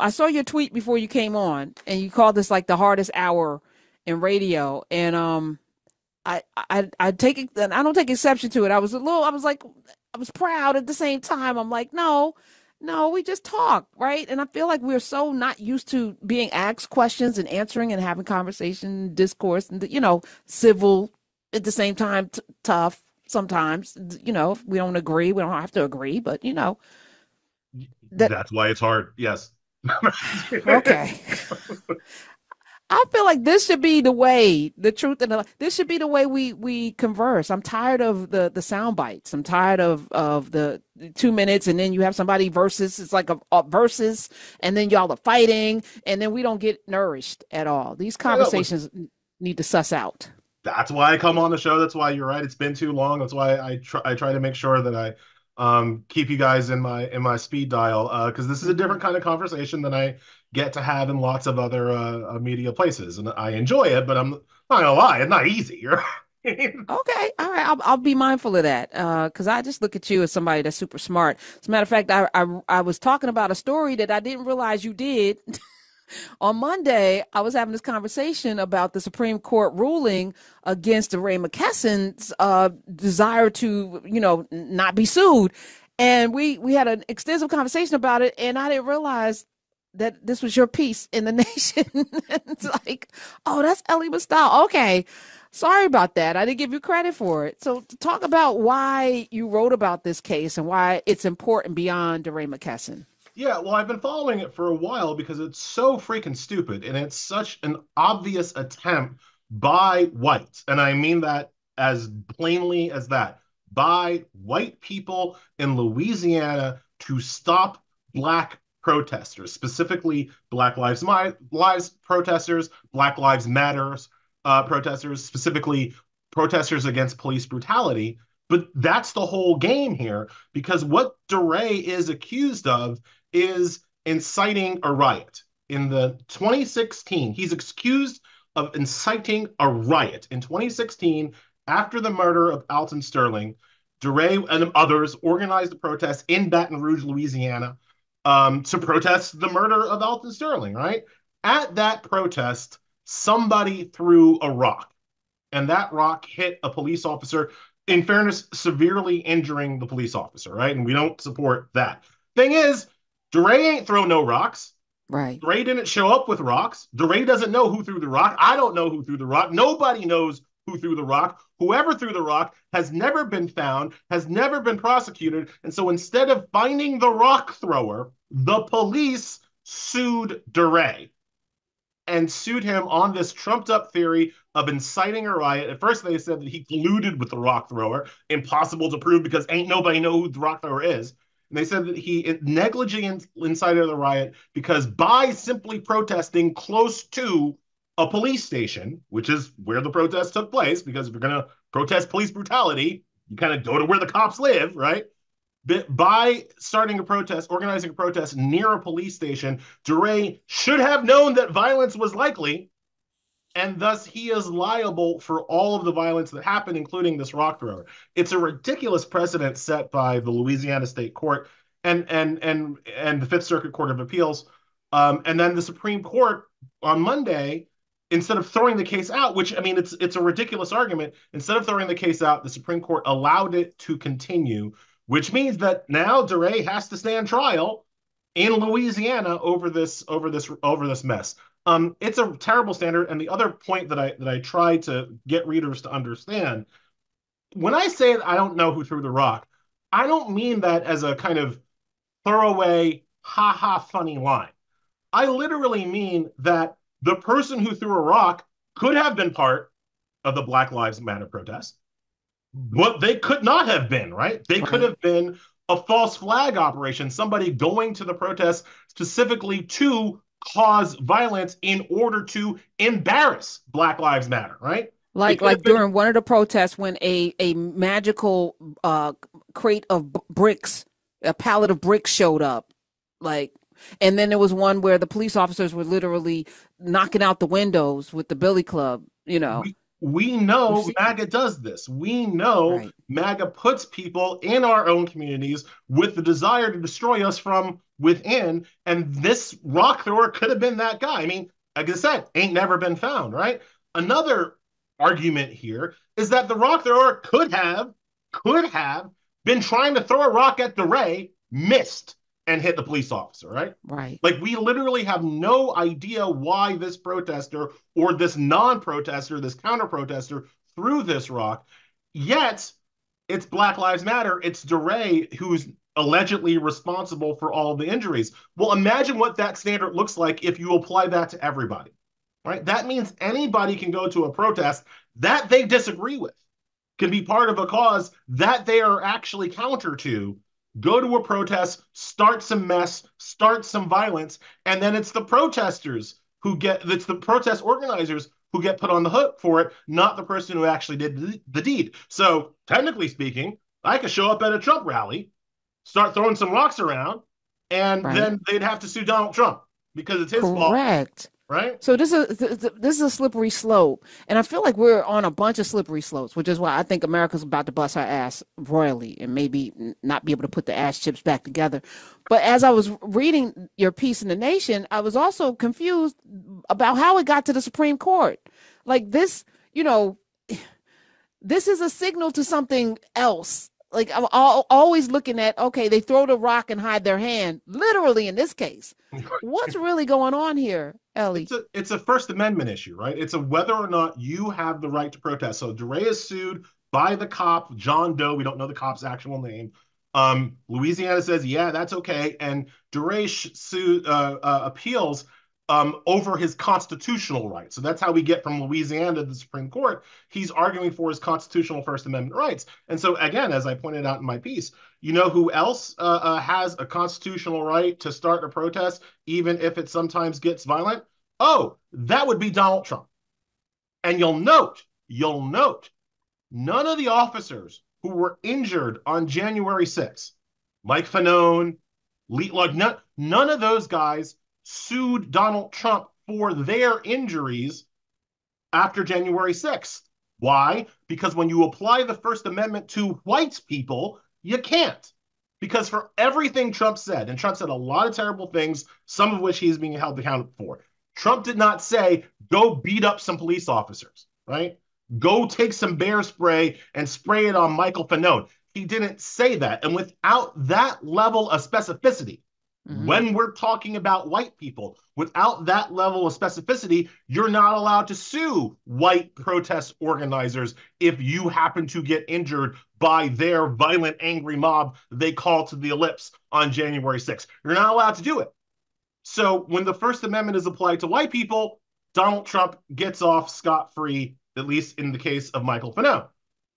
I saw your tweet before you came on, and you called this like the hardest hour in radio. And I take it, and I don't take exception to it. I was like, I was proud at the same time. I'm like, no, we just talk, right? And I feel like we're so not used to being asked questions and answering and having conversation, discourse, and civil at the same time, tough sometimes. If we don't agree, we don't have to agree, but that That's why it's hard. Yes. okay. I feel like this should be the way, the truth, and this should be the way we converse. I'm tired of the sound bites. I'm tired of the 2 minutes, and then you have somebody versus. It's like a versus, and then y'all are fighting, and then we don't get nourished at all. These Yeah, no, listen, conversations need to suss out. that's why I come on the show. That's why you're right. It's been too long. That's why I try to make sure that I keep you guys in my speed dial because this is a different kind of conversation than I get to have in lots of other media places, and I enjoy it. But I'm not gonna lie, it's not easy. Right? Okay, all right. I'll be mindful of that because I just look at you as somebody that's super smart. As a matter of fact, I was talking about a story that I didn't realize you did. On Monday, I was having this conversation about the Supreme Court ruling against DeRay McKesson's desire to, not be sued, and we had an extensive conversation about it, and I didn't realize that this was your piece in the Nation. It's like, oh, that's Elie Mystal. Okay, sorry about that. I didn't give you credit for it. So to talk about why you wrote about this case and why it's important beyond DeRay McKesson. Yeah, well, I've been following it for a while because it's so freaking stupid and it's such an obvious attempt by whites, and I mean that as plainly as that, by white people in Louisiana to stop black protesters, specifically Lives protesters, Black Lives Matters protesters, specifically protesters against police brutality. But that's the whole game here because what DeRay is accused of is inciting a riot. In the 2016, he's accused of inciting a riot. In 2016, after the murder of Alton Sterling, DeRay and others organized a protest in Baton Rouge, Louisiana, to protest the murder of Alton Sterling, right? At that protest, somebody threw a rock, and that rock hit a police officer, in fairness, severely injuring the police officer, right? And we don't support that. Thing is, DeRay ain't throw no rocks. Right. DeRay didn't show up with rocks. DeRay doesn't know who threw the rock. I don't know who threw the rock. Nobody knows who threw the rock. Whoever threw the rock has never been found, has never been prosecuted. And so instead of finding the rock thrower, the police sued DeRay and sued him on this trumped up theory of inciting a riot. At first, they said that he colluded with the rock thrower, impossible to prove because ain't nobody know who the rock thrower is. And they said that he negligently incited the riot because by simply protesting close to a police station, which is where the protest took place, because if you're going to protest police brutality, you kind of go to where the cops live, right? But by starting a protest, organizing a protest near a police station, DeRay should have known that violence was likely, and thus he is liable for all of the violence that happened, including this rock thrower. It's a ridiculous precedent set by the Louisiana State Court and the Fifth Circuit Court of Appeals, and then the Supreme Court on Monday. Instead of throwing the case out, which I mean, it's a ridiculous argument. Instead of throwing the case out, the Supreme Court allowed it to continue, which means that now DeRay has to stand trial in Louisiana over this mess. It's a terrible standard. And the other point that I try to get readers to understand, when I say that I don't know who threw the rock, I don't mean that as a kind of throwaway, ha ha, funny line. I literally mean that the person who threw a rock could have been part of the Black Lives Matter protest, but they could not have been, right? They could Right. have been a false flag operation, somebody going to the protest specifically to cause violence in order to embarrass Black Lives Matter, right? It could have Like been during one of the protests when a magical crate of bricks, a pallet of bricks showed up, like, and then there was one where the police officers were literally knocking out the windows with the billy club. we We've know seen it. MAGA does this. We know Right. MAGA puts people in our own communities with the desire to destroy us from within, and this rock thrower could have been that guy. I mean, like I said, ain't never been found, right? Another argument here is that the rock thrower could have been trying to throw a rock at DeRay, missed, and hit the police officer, right? Right. Like, we literally have no idea why this protester or this non-protester, this counter-protester, threw this rock. Yet, it's Black Lives Matter. It's DeRay who's allegedly responsible for all of the injuries. Well, imagine what that standard looks like if you apply that to everybody, right? That means anybody can go to a protest that they disagree with, can be part of a cause that they are actually counter to, go to a protest, start some mess, start some violence, and then it's the protest organizers who get put on the hook for it, not the person who actually did the deed. So, technically speaking, I could show up at a Trump rally, start throwing some rocks around, and Right. then they'd have to sue Donald Trump because it's his fault, Correct. right? So this is a slippery slope, and I feel like we're on a bunch of slippery slopes, which is why I think America's about to bust our ass royally and maybe not be able to put the ass chips back together. But as I was reading your piece in the Nation, I was also confused about how it got to the Supreme Court. Like this, you know, this is a signal to something else. Like I'm always looking at, okay, they throw the rock and hide their hand, literally in this case. What's really going on here, Elie? It's a First Amendment issue, right? It's a whether or not you have the right to protest. So DeRay is sued by the cop, John Doe. We don't know the cop's actual name. Louisiana says, yeah, that's okay. And DeRay appeals over his constitutional rights. So that's how we get from Louisiana to the Supreme Court. He's arguing for his constitutional First Amendment rights. And so, again, as I pointed out in my piece, you know who else has a constitutional right to start a protest, even if it sometimes gets violent? Oh, that would be Donald Trump. And you'll note, none of the officers who were injured on January 6th, Mike Fanone, none of those guys sued Donald Trump for their injuries after January 6th. Why? Because when you apply the First Amendment to white people, you can't. Because for everything Trump said, and Trump said a lot of terrible things, some of which he's being held accountable for, Trump did not say, go beat up some police officers, right? Go take some bear spray and spray it on Michael Fanone. He didn't say that. And without that level of specificity, when we're talking about white people, without that level of specificity, you're not allowed to sue white protest organizers if you happen to get injured by their violent, angry mob they call to the ellipse on January 6th. You're not allowed to do it. So when the First Amendment is applied to white people, Donald Trump gets off scot-free, at least in the case of Michael Fanone.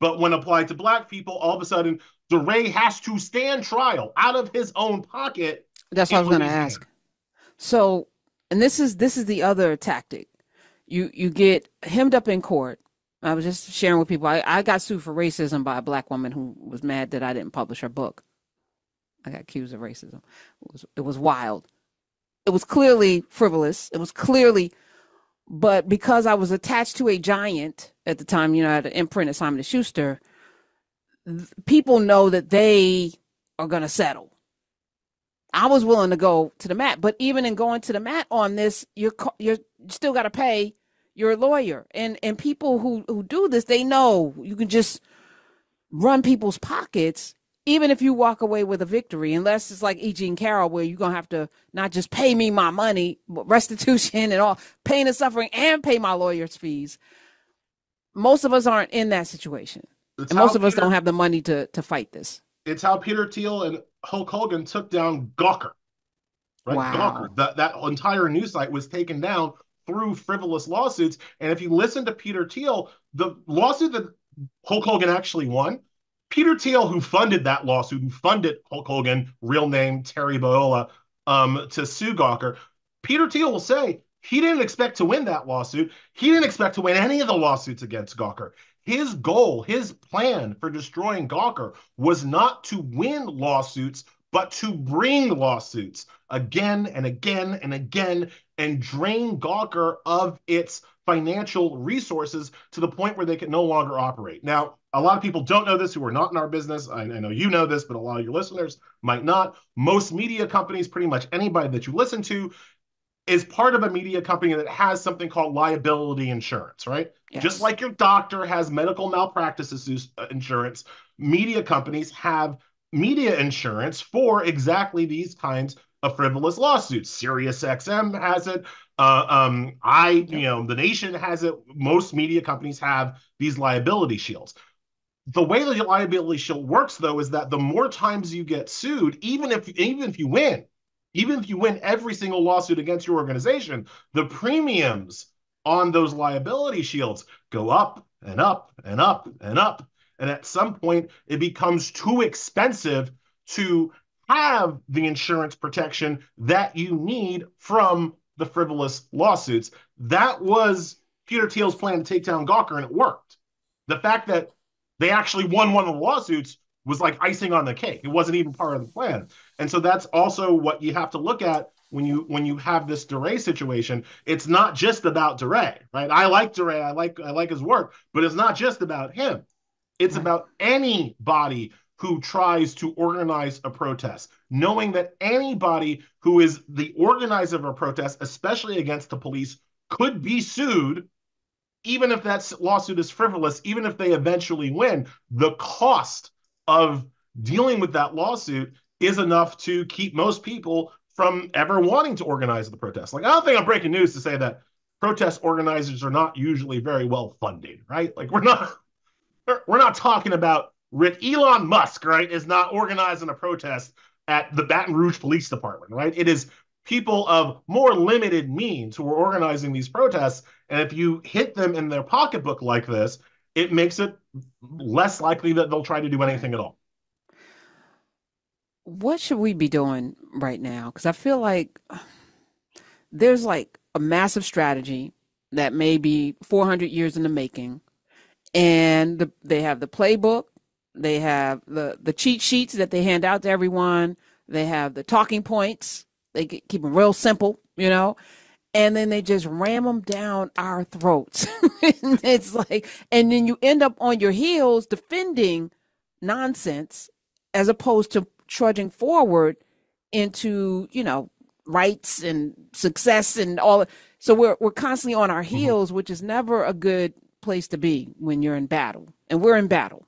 But when applied to black people, all of a sudden, DeRay has to stand trial out of his own pocket. That's what I was going to ask. So, and this is the other tactic. You get hemmed up in court. I was just sharing with people. I got sued for racism by a black woman who was mad that I didn't publish her book. I got accused of racism. It was wild. It was clearly frivolous. It was clearly, but because I was attached to a giant at the time, I had an imprint at Simon & Schuster, people know that they are going to settle. I was willing to go to the mat, but even in going to the mat on this, you're still got to pay your lawyer. And people who do this, they know you can just run people's pockets, even if you walk away with a victory, unless it's like E.G. and Carroll, where you're going to have to not just pay me my money, but restitution and all, pain and suffering, and pay my lawyer's fees. Most of us aren't in that situation. And most of us don't have the money to fight this. It's how Peter Thiel and Hulk Hogan took down Gawker, right? Wow. Gawker. That entire news site was taken down through frivolous lawsuits. And if you listen to Peter Thiel, the lawsuit that Hulk Hogan actually won, Peter Thiel, who funded that lawsuit, who funded Hulk Hogan, real name Terry Bollea, to sue Gawker, Peter Thiel will say he didn't expect to win that lawsuit. He didn't expect to win any of the lawsuits against Gawker. His goal, his plan for destroying Gawker was not to win lawsuits, but to bring lawsuits again and again and again and drain Gawker of its financial resources to the point where they can no longer operate. Now, a lot of people don't know this who are not in our business. I know you know this, but a lot of your listeners might not. Most media companies, pretty much anybody that you listen to, is part of a media company that has something called liability insurance, right? Just Yes. like your doctor has medical malpractice insurance, media companies have media insurance for exactly these kinds of frivolous lawsuits. SiriusXM has it. Yep. The Nation has it. Most media companies have these liability shields. The way the liability shield works, though, is that the more times you get sued, even if you win every single lawsuit against your organization, the premiums on those liability shields go up and up and up and up. And at some point, it becomes too expensive to have the insurance protection that you need from the frivolous lawsuits. That was Peter Thiel's plan to take down Gawker, and it worked. The fact that they actually won one of the lawsuits was like icing on the cake. It wasn't even part of the plan. And so that's also what you have to look at when you have this DeRay situation. It's not just about DeRay, right? I like DeRay, I like his work, but it's not just about him. It's Right. about anybody who tries to organize a protest, knowing that anybody who is the organizer of a protest, especially against the police, could be sued. Even if that lawsuit is frivolous, even if they eventually win, the cost of dealing with that lawsuit is enough to keep most people from ever wanting to organize the protest. Like, I don't think I'm breaking news to say that protest organizers are not usually very well funded, right? Like, we're not talking about Rick Elon Musk, right? Is not organizing a protest at the Baton Rouge Police Department, right? It is people of more limited means who are organizing these protests. And if you hit them in their pocketbook like this, it makes it less likely that they'll try to do anything at all. What should we be doing right now? Because I feel like there's like a massive strategy that may be 400 years in the making, and they have the playbook, they have the cheat sheets that they hand out to everyone, they have the talking points, they keep them real simple, and then they just ram them down our throats. It's like, and then you end up on your heels defending nonsense as opposed to trudging forward into, rights and success and all. So we're constantly on our Mm-hmm. heels, which is never a good place to be when you're in battle. And we're in battle.